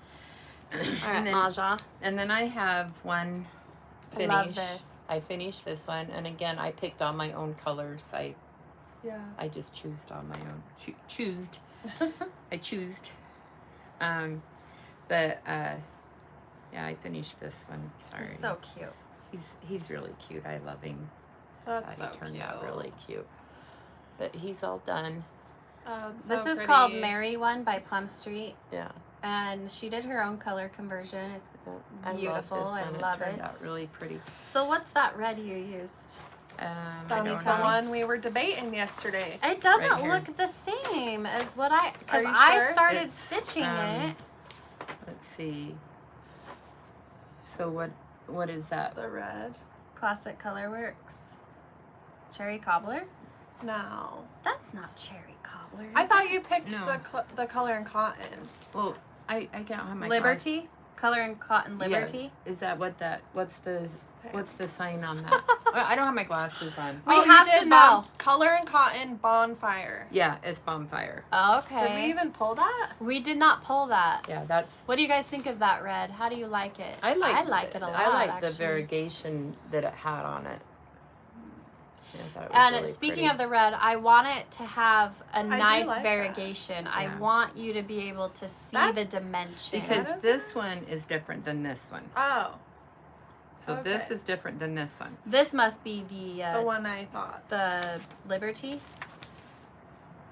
right, And then- Maja. And then I have one I finish. love this. I finished this one, and again, I picked on my own colors. Yeah. I just choosed on my own. Choosed. I choosed. But yeah, I finished this one. Sorry. He's so cute. He's really cute. I love him. That's so He turned cute. out really cute. But he's all done. Oh, it's This so is pretty. called Mary One by Plum Street, Yeah. and she did her own color conversion. It's I beautiful. Love this I one. love It turned it. out really pretty. So what's that red you used? I That's don't the know. one we were debating yesterday. It doesn't Right here. look the same as what I, because Are you I sure? started It's, stitching it. Let's see. So what is that? The red. Classic Colorworks. Cherry Cobbler? No. That's not cherry cobbler. I is thought it? you picked No. the color in cotton. Well, I can't have my Liberty? Color and Cotton Yeah. Liberty? Is that what's the sign on that? I don't have my glasses on. We you have to did know. Color and cotton bonfire. Yeah, it's bonfire. Okay. Did we even pull that? We did not pull that. Yeah, that's. What do you guys think of that red? How do you like it? I like it a lot. I like the actually. variegation that it had on it. Yeah, I thought it was And really speaking pretty. of the red, I want it to have a do nice like that. variegation. I Yeah. want you to be able to see That- the dimension. because That is this one is different than this one. Oh, So this Okay. is different than this one. this must be the one I thought. the Liberty.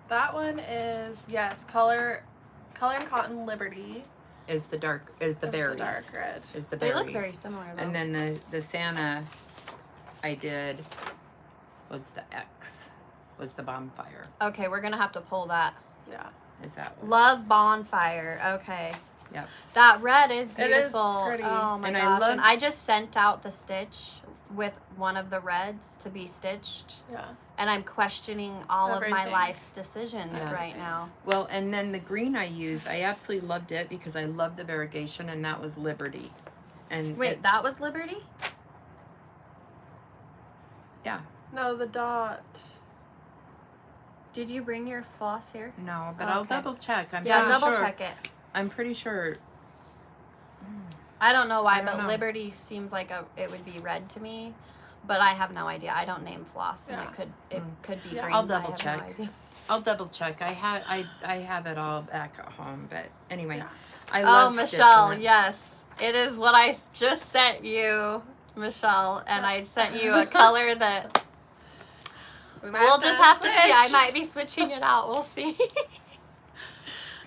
That one is, yes, color and cotton Liberty. Is the That's berries. the dark red. Is the They berries. look very similar though. And then the Santa I did was the X. Was the bonfire. Okay, we're gonna have to pull that. Yeah. Is that what? Love Bonfire. Okay. Yep. That red is It is beautiful. pretty. Oh my And I gosh. love- And I just sent out the stitch with one of the reds to be stitched. Yeah. And I'm questioning all of my Everything. life's decisions Yeah. right now. Well, and then the green I used, I absolutely loved it because I love the variegation, and that was Liberty. And Wait, it- that was Liberty? yeah, No, the dot. Did you bring your floss here? no, but Oh, I'll okay. double check. I'm Yeah, pretty double sure, check it. I'm pretty sure. I don't know why, I don't but know. Liberty seems like it would be red to me. But I have no idea. I don't name floss, and Yeah. it could be Yeah. green. I'll I double have check. No idea. I'll double check. I have it all back at home, but anyway, Yeah. I Oh, love Michelle, stitching it. yes. It is what I just sent you, Michelle, and I sent you a color that we'll just have to see. I might be switching it out. We'll see.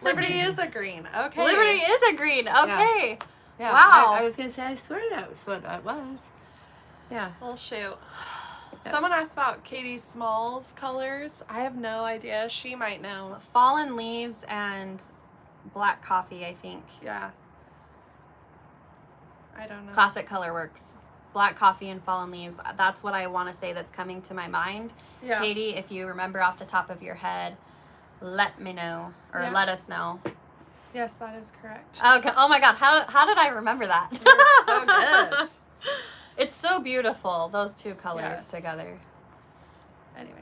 Liberty is a green. Okay. Liberty is a green. Okay. Yeah, Wow. I was gonna say, I swear that was what that was. Yeah. Well, shoot. Yep. Someone asked about Katie Small's colors. I have no idea. She might know. Fallen Leaves and Black Coffee, I think. Yeah. I don't know. Classic Colorworks. Black Coffee and Fallen Leaves. That's what I want to say that's coming to my mind. Yeah. Katie, if you remember off the top of your head, let me know or let us Yes. know. Yes, that is correct. Okay. Oh my God. How did I remember that? You're so good. It's so beautiful, those two colors Yes. together. Anyway.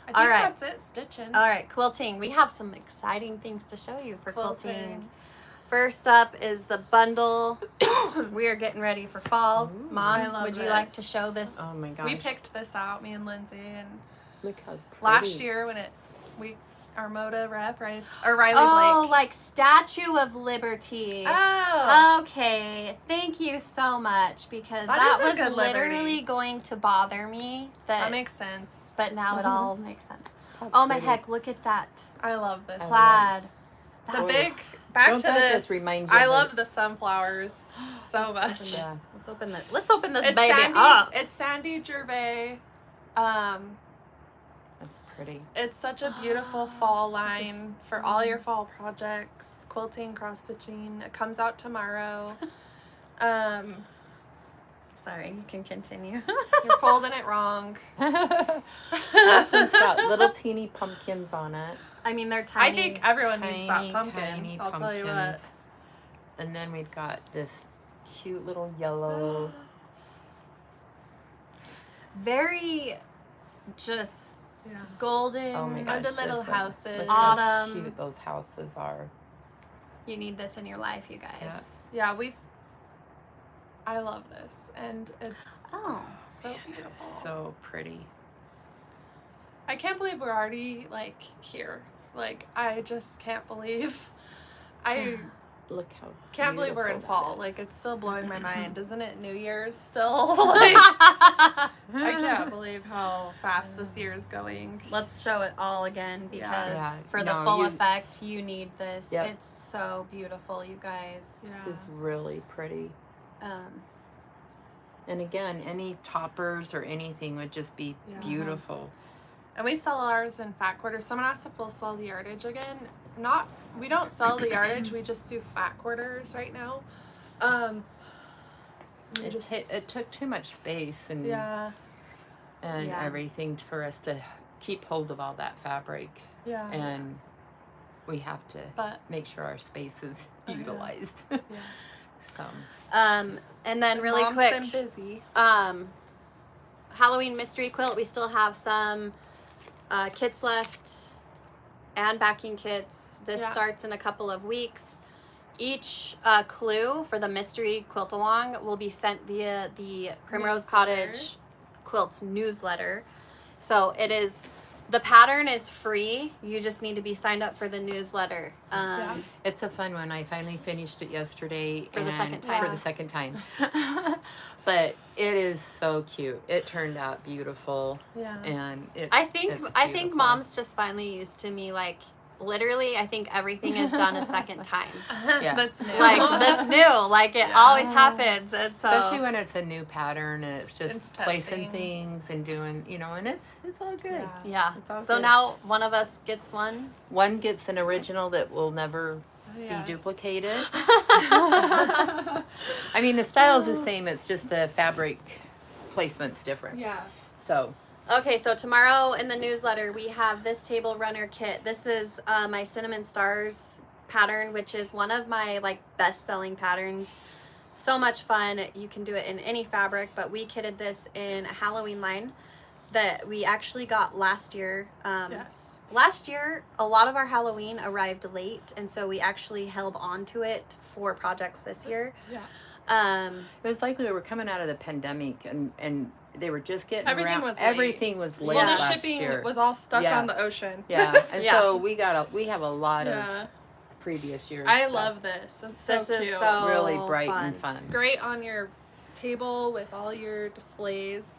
I All think right. that's it. Stitching. All right, quilting. We have some exciting things to show you for quilting. Quilting. First up is the bundle. We are getting ready for fall. Ooh. Mom, I love would you like to this. show this? Oh my gosh. We picked this out, me and Lindsay, and Look how pretty. last year when our Moda rep, right? Or Riley Oh, Blake. like Statue of Liberty. Oh. Okay, thank you so much because That that is a was good Liberty. literally going to bother me. That makes sense. But now it Mhm. all makes sense. How Oh my pretty. heck, look at that I love this. I love plaid. The That- big back Don't to that this. just remind you I of love the sunflowers so Let's open much. this. Yeah. Let's open this It's baby Sandy. up. It's Sandy Gervais. That's pretty. It's such a beautiful fall line for all your fall projects, quilting, cross stitching. It comes out tomorrow. Sorry, you can continue. You're folding it wrong. This one's got little teeny pumpkins on it. I mean, they're tiny. I think everyone needs that Tiny, pumpkin. tiny I'll tell you what. pumpkins. And then we've got this cute little yellow. very just golden. Oh my gosh, the little listen. houses. Look how Autumn. cute those houses are. You need this in your life, you guys. Yeah, I love this, and it's so beautiful. So pretty. I can't believe we're already like here. Like I just can't believe. I Look how can't believe we're in beautiful fall. that is. Like it's still blowing my mind. Isn't it New Year's still? Like I can't believe how fast this year is going. Let's show it all again because for the No, full effect, you need this. Yep. It's so beautiful, you guys. This is really pretty. And again, any toppers or anything would just be beautiful. And we sell ours in fat quarters. Someone asked if we'll sell the yardage again. We don't sell the yardage. We just do fat quarters right now. It took too much space and everything for us to keep hold of all that fabric. Yeah. And we have to make sure our space is utilized. Yes. So. And then really Mom's quick, been busy. Halloween mystery quilt. We still have some kits left and backing kits. This starts in a couple of weeks. Each clue for the mystery quilt along will be sent via the Primrose Cottage Quilts newsletter. So the pattern is free. You just need to be signed up for the newsletter. It's a fun one. I finally finished it yesterday for the second time. But it is so cute. It turned out beautiful. Yeah. And I think Mom's just finally used to me, like, literally, I think everything is done a second time. Yeah. That's new. Like, that's new. Like, it always happens. And so, especially when it's a new pattern and it's just It's placing testing. things and doing, and it's all good. yeah. It's all So good. now one of us gets one. One gets an original that will never Yes. be duplicated. I mean, the style's the same. It's just the fabric placement's different. Yeah. So. Okay, so tomorrow in the newsletter we have this table runner kit. This is my Cinnamon Stars pattern, which is one of my best-selling patterns. So much fun. You can do it in any fabric, but we kitted this in a Halloween line that we actually got last year. Yes. Last year, a lot of our Halloween arrived late, and so we actually held on to it for projects this year. Yeah. It was like we were coming out of the pandemic and they were just getting Everything around. was late. Everything was late Well, the last shipping year. was all stuck Yeah. on the ocean. Yeah, and so we have a lot of Yeah. previous years. I stuff. love this. It's so This cute. is so Really bright fun. and fun. Great on your table with all your displays.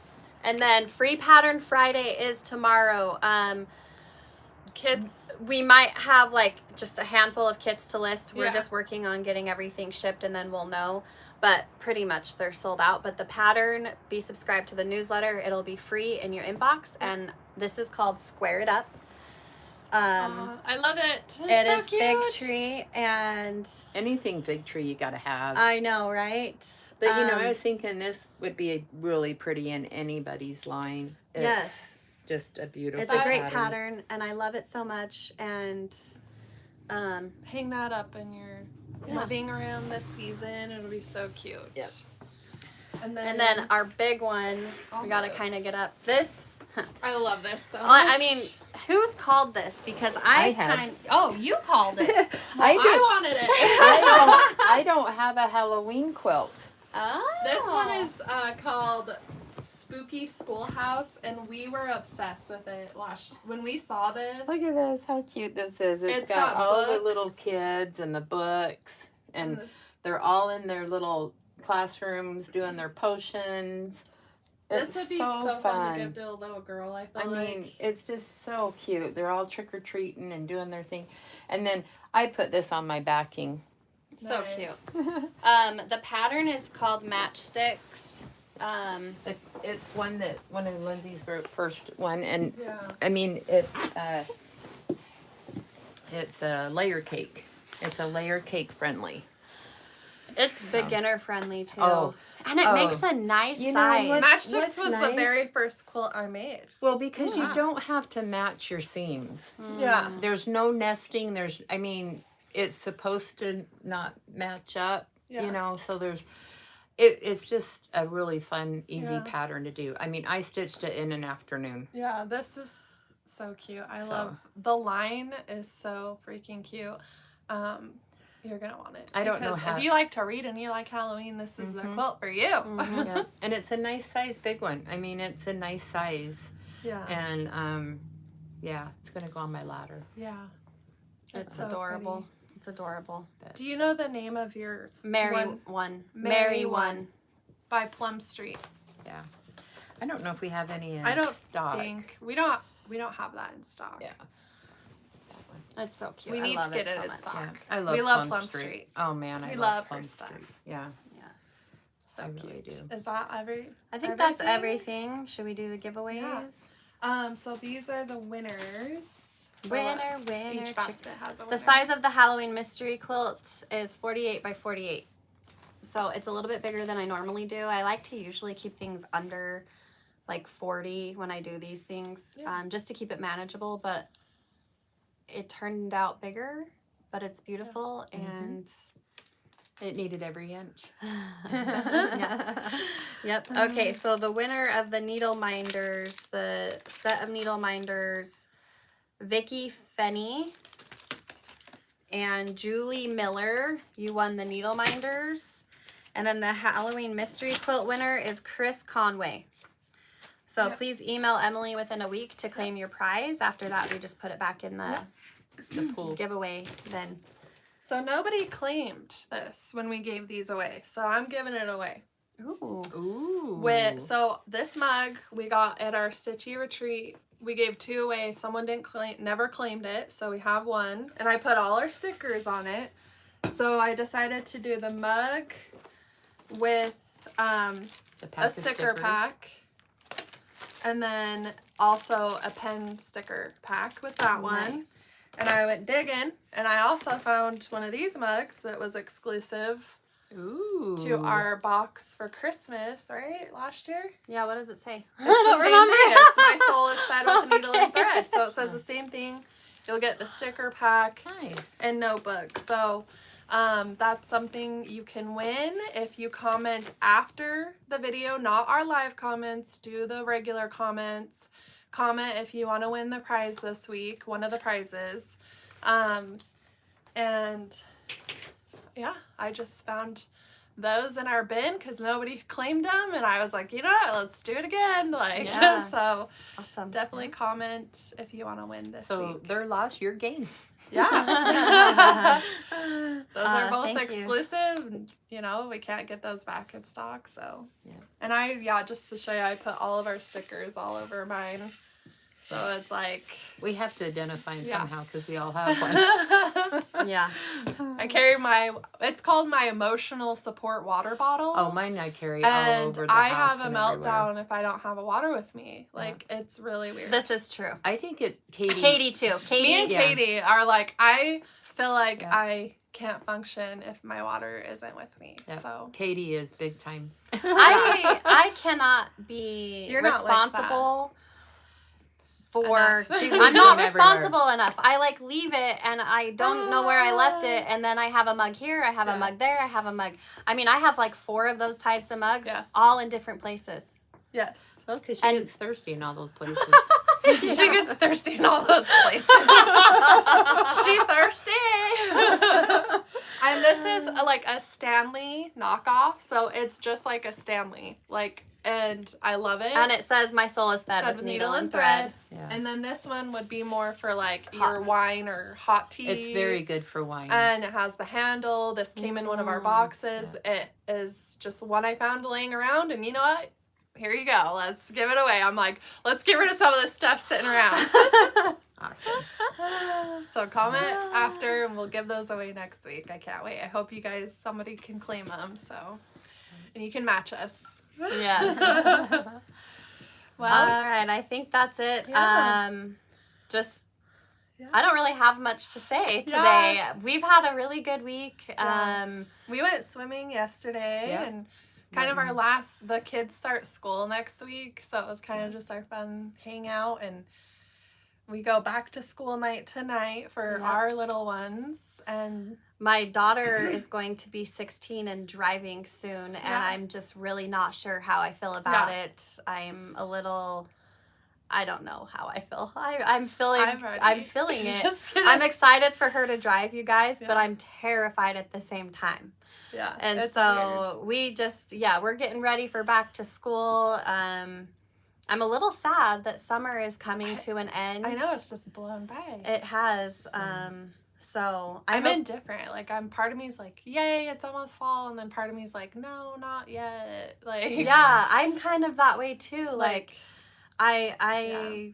And then Free Pattern Friday is tomorrow. Kids. We might have just a handful of kits to list. We're Yeah. just working on getting everything shipped, and then we'll know. But pretty much they're sold out. But the pattern, be subscribed to the newsletter. It'll be free in your inbox, and this is called Square It Up. I love it. It's It so is cute. Fig Tree, and Anything Fig Tree you gotta have. I know, right? But I was thinking this would be really pretty in anybody's line. It's Yes. just a beautiful. It's a great pattern, and I love it so much. And Hang that up in your living room this season. It'll be so cute. Yep. And then our big one, we gotta kind of get up. This, I love this so much. I mean, who's called this? Because I have. you called it. I wanted it. I don't have a Halloween quilt. Oh. This one is called Spooky Schoolhouse, and we were obsessed with it when we saw this. Look at this, how cute this is. It's got all the little kids and the books, and they're all in their little classrooms doing their potions. This would be so fun to give to a little girl, I feel like. I mean, it's just so cute. They're all trick-or-treating and doing their thing. And then I put this on my backing. So Nice. cute. The pattern is called Matchsticks. It's one of Lindsay's first one, and Yeah. I mean it's a layer cake. It's a layer cake friendly. It's beginner friendly too. Oh. And it makes a nice You know size. what? Matchsticks was the nice? very first quilt I made. Well, because you Wow. don't have to match your seams. Yeah. There's no nesting. It's supposed to not match up. Yeah. So there's It's just a really fun, easy pattern to do. I mean, I stitched it in an afternoon. Yeah, this is so cute. I love the line is so freaking cute. You're gonna want it. I don't know how. If you like to read and you like Halloween, this is the quilt for you. Yeah. And it's a nice size, big one. I mean, it's a nice size. Yeah. And yeah, it's gonna go on my ladder. Yeah. It's so adorable. Pretty. It's adorable. Do you know the name of your Mary One by Plum Street? Yeah. I don't know if we have any in stock. We don't have that in stock. Yeah. It's so cute. We need to get it in stock. Yeah. I love Plum Street. Oh man, I love Plum her Street. stuff. Yeah. Yeah. So I really do. Is that every? I think that's everything. Should we do the giveaways? Yeah. So these are the winners. Winner. Each basket has a winner. The size of the Halloween mystery quilt is 48 by 48. So it's a little bit bigger than I normally do. I like to usually keep things under like 40 when I do these things, just to keep it manageable, but it turned out bigger, but it's beautiful and it needed every inch. Yep. Okay, so the winner of the needle minders, the set of needle minders, Vicky Fenney and Julie Miller, you won the needle minders. And then the Halloween mystery quilt winner is Chris Conway. So please email Emily within a week to claim your prize. After that, we just put it back in the pool giveaway then. So nobody claimed this when we gave these away. So I'm giving it away. Ooh. So this mug we got at our Stitchy retreat. We gave 2 away. Someone never claimed it. So we have 1. And I put all our stickers on it. So I decided to do the mug with a sticker pack. And then also a pen sticker pack with that one. And I went digging, and I also found one of these mugs that was exclusive to our box for Christmas, right? Last year? Yeah, what does it say? I don't remember. It's My Soul is Fed with a Needle and Thread. So it says the same thing. You'll get the sticker pack and notebook. So that's something you can win if you comment after the video, not our live comments, do the regular comments. Comment if you want to win the prize this week, one of the prizes. And yeah, I just found those in our bin because nobody claimed them, and I was like, you know what, let's do it again. Like, so awesome. Definitely comment if you want to win this week. So their loss, your gain. Yeah. Those are both thank exclusive. You know, we can't get those back in stock, so. Yeah. And just to show you, I put all of our stickers all over mine. So it's like... We have to identify them somehow because we all have one. Yeah. I carry it's called my emotional support water bottle. Oh, mine I carry all over the house. And I have a meltdown everywhere. if I don't have a water with me. Like, it's really weird. This is true. I think Katie too. Me and Katie are like, I feel like I can't function if my water isn't with me. Yep. So Katie is big time. I cannot be responsible I'm not responsible enough. I like leave it and I don't know where I left it, and then I have a mug here, I have a mug there, I have a mug. I mean, I have like 4 of those types of mugs, all in different places. Yes. Well, because she gets thirsty in all those places. She gets thirsty in all those places. She thirsty. And this is like a Stanley knockoff, so it's just like a Stanley, and I love it. And it says My Soul is Fed with Needle and Thread. Yeah. And then this one would be more for like your wine or hot tea. It's very good for wine. And it has the handle. This came in one of our boxes. Yeah. It is just one I found laying around, and you know what? Here you go. Let's give it away. I'm like, let's get rid of some of this stuff sitting around. Awesome. So comment after, and we'll give those away next week. I can't wait. I hope somebody can claim them. So, and you can match us. Yes. Well, all right. I think that's it. Yeah. I don't really have much to say today. Yeah. We've had a really good week. Yeah. We went swimming yesterday, and kind of the kids start school next week, so it was kind of just our fun hangout, and we go back to school night tonight for our little ones, and my daughter is going to be 16 and driving soon, and I'm just really not sure how I feel about it. I'm a little, I don't know how I feel. I'm feeling it. I'm excited for her to drive, you guys, but I'm terrified at the same time. Yeah. And so weird. We just, we're getting ready for back to school. I'm a little sad that summer is coming to an end. I know, it's just blown by. It has. So I'm indifferent. Like, part of me's like, yay, it's almost fall, and then part of me's like, no, not yet. Like, yeah, I'm kind of that way too. Like I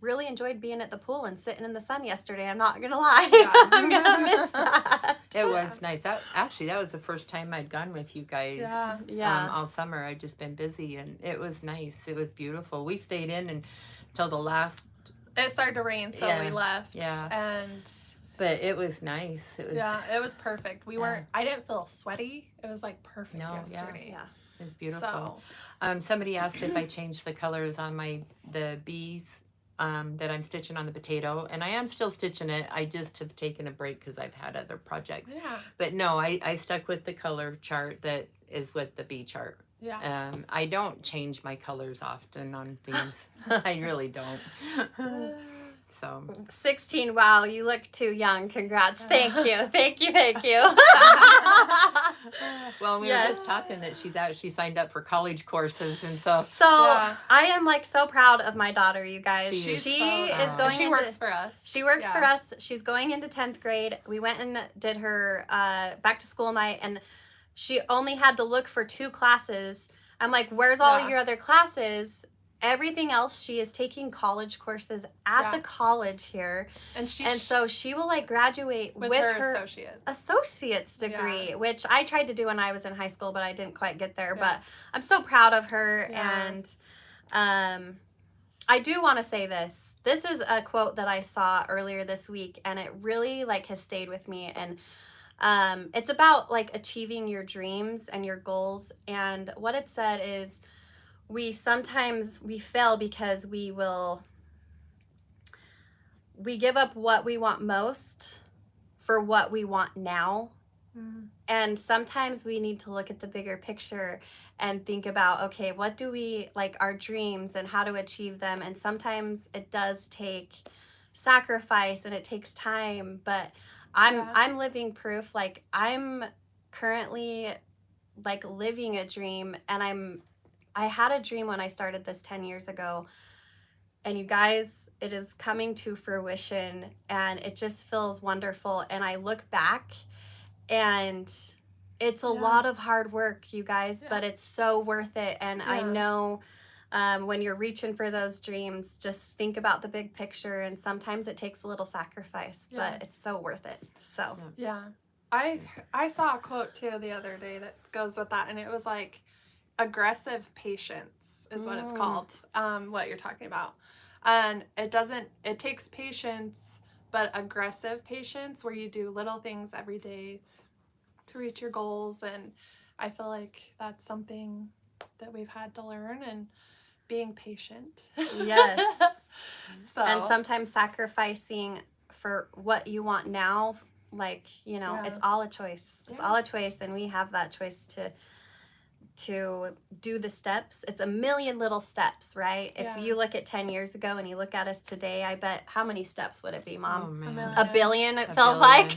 really enjoyed being at the pool and sitting in the sun yesterday. I'm not gonna lie. I'm gonna miss that. It was nice. That was the first time I'd gone with you guys. All summer. I'd just been busy, and it was nice. It was beautiful. We stayed in until the last. It started to rain, so we left. Yeah. But it was nice. It was. Yeah, it was perfect. We weren't. I didn't feel sweaty. It was like perfect yesterday. Yeah. It was beautiful. So, somebody asked if I changed the colors on the bees that I'm stitching on the potato, and I am still stitching it. I just have taken a break because I've had other projects. Yeah. But no, I stuck with the color chart that is with the bee chart. Yeah. I don't change my colors often on things. I really don't. So 16, wow, you look too young. Congrats. Thank you. Well, we were just talking that she signed up for college courses, and so I am like so proud of my daughter, you guys. She works for us. She works for us. She's going into 10th grade. We went and did her back to school night, and she only had to look for 2 classes. I'm like, where's all of your other classes? Everything else, she is taking college courses at the college here. And so she will like graduate with her associate's degree, which I tried to do when I was in high school, but I didn't quite get there. But I'm so proud of her. Yeah. And I do want to say this. This is a quote that I saw earlier this week, and it really like has stayed with me. And it's about like achieving your dreams and your goals. And what it said is, we fail because we give up what we want most for what we want now. Mm-hmm. And sometimes we need to look at the bigger picture and think about, okay, what do we like, our dreams and how to achieve them. And sometimes it does take sacrifice and it takes time, but I'm living proof. Like, I'm currently like living a dream, and I had a dream when I started this 10 years ago, and you guys, it is coming to fruition, and it just feels wonderful. And I look back, and it's a lot of hard work, you guys, but it's so worth it. And I know when you're reaching for those dreams, just think about the big picture, and sometimes it takes a little sacrifice, but it's so worth it. So I saw a quote too the other day that goes with that, and it was like, aggressive patience is what it's called, what you're talking about. And it takes patience, but aggressive patience where you do little things every day to reach your goals. And I feel like that's something that we've had to learn, and being patient. Yes. And sometimes sacrificing for what you want now, like, you know, it's all a choice. It's all a choice, and we have that choice to do the steps. It's a million little steps, right? If you look at 10 years ago and you look at us today, I bet, how many steps would it be, Mom? Oh, man. A billion, it feels like.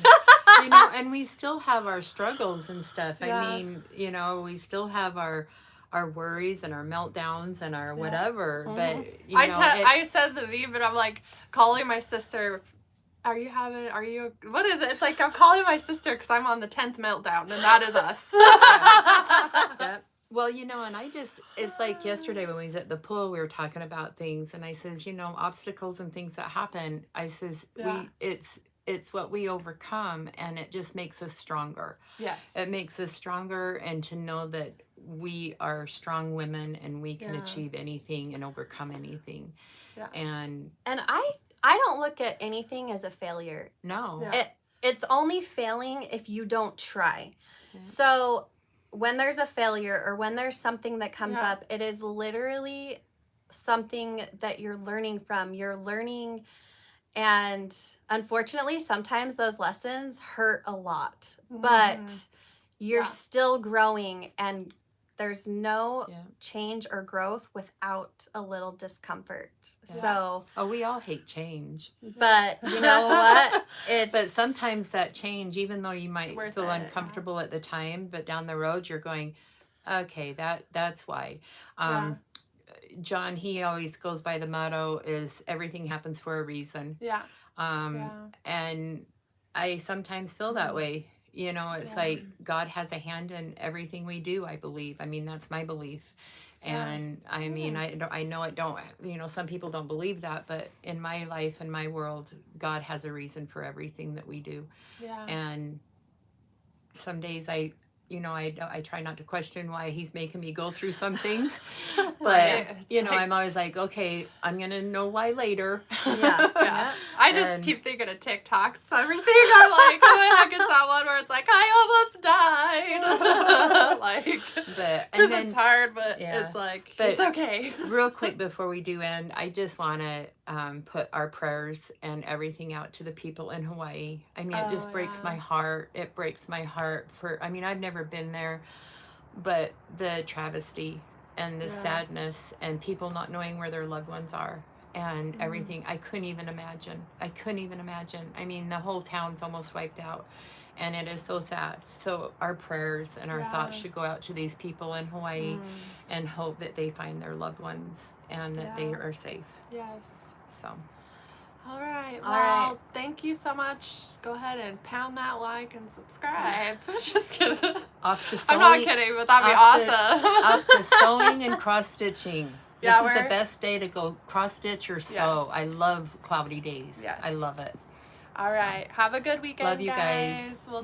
You know, and we still have our struggles and stuff. I mean, you know, we still have our worries and our meltdowns and our whatever. Mm-hmm. But, you know, I said the meme, but I'm like calling my sister, what is it? It's like I'm calling my sister because I'm on the 10th meltdown, and that is us. Yep. Well, you know, and it's like yesterday when we was at the pool, we were talking about things, and I says, you know, obstacles and things that happen, I says, it's what we overcome, and it just makes us stronger. Yes. It makes us stronger, and to know that we are strong women and we can achieve anything and overcome anything. Yeah. And I don't look at anything as a failure. No. Yeah. It's only failing if you don't try. Yeah. So when there's a failure or when there's something that comes up, it is literally something that you're learning from. You're learning, and unfortunately, sometimes those lessons hurt a lot, but you're still growing, and there's no change or growth without a little discomfort. So, we all hate change. But you know what? But sometimes that change, even though you might feel uncomfortable at the time, but down the road you're going, okay, that's why. John, he always goes by the motto is everything happens for a reason. And I sometimes feel that way. You know, it's like God has a hand in everything we do, I believe. I mean, that's my belief. And I mean, I know it don't, you know, some people don't believe that, but in my life and my world, God has a reason for everything that we do. And some days I try not to question why he's making me go through some things, but you know, I'm always like, okay, I'm going to know why later. I just keep thinking of TikToks, everything. I'm like, oh my heck, it's that one where it's like, I almost died. Like, because it's hard, but it's like, it's okay. Real quick before we do end, I just want to put our prayers and everything out to the people in Hawaii. I mean, it just breaks my heart. It breaks my heart I mean, I've never been there, but the travesty and the sadness and people not knowing where their loved ones are and everything, I couldn't even imagine. I mean, the whole town's almost wiped out, and it is so sad. So our prayers and our thoughts should go out to these people in Hawaii and hope that they find their loved ones and that they are safe. So. All right. Thank you so much. Go ahead and pound that like and subscribe. Just kidding. Off to sewing. I'm not kidding, but that'd be awesome. Off to sewing and cross stitching. This is the best day to go cross stitch or sew. I love cloudy days. I love it. All right. Have a good weekend. Love you guys. We'll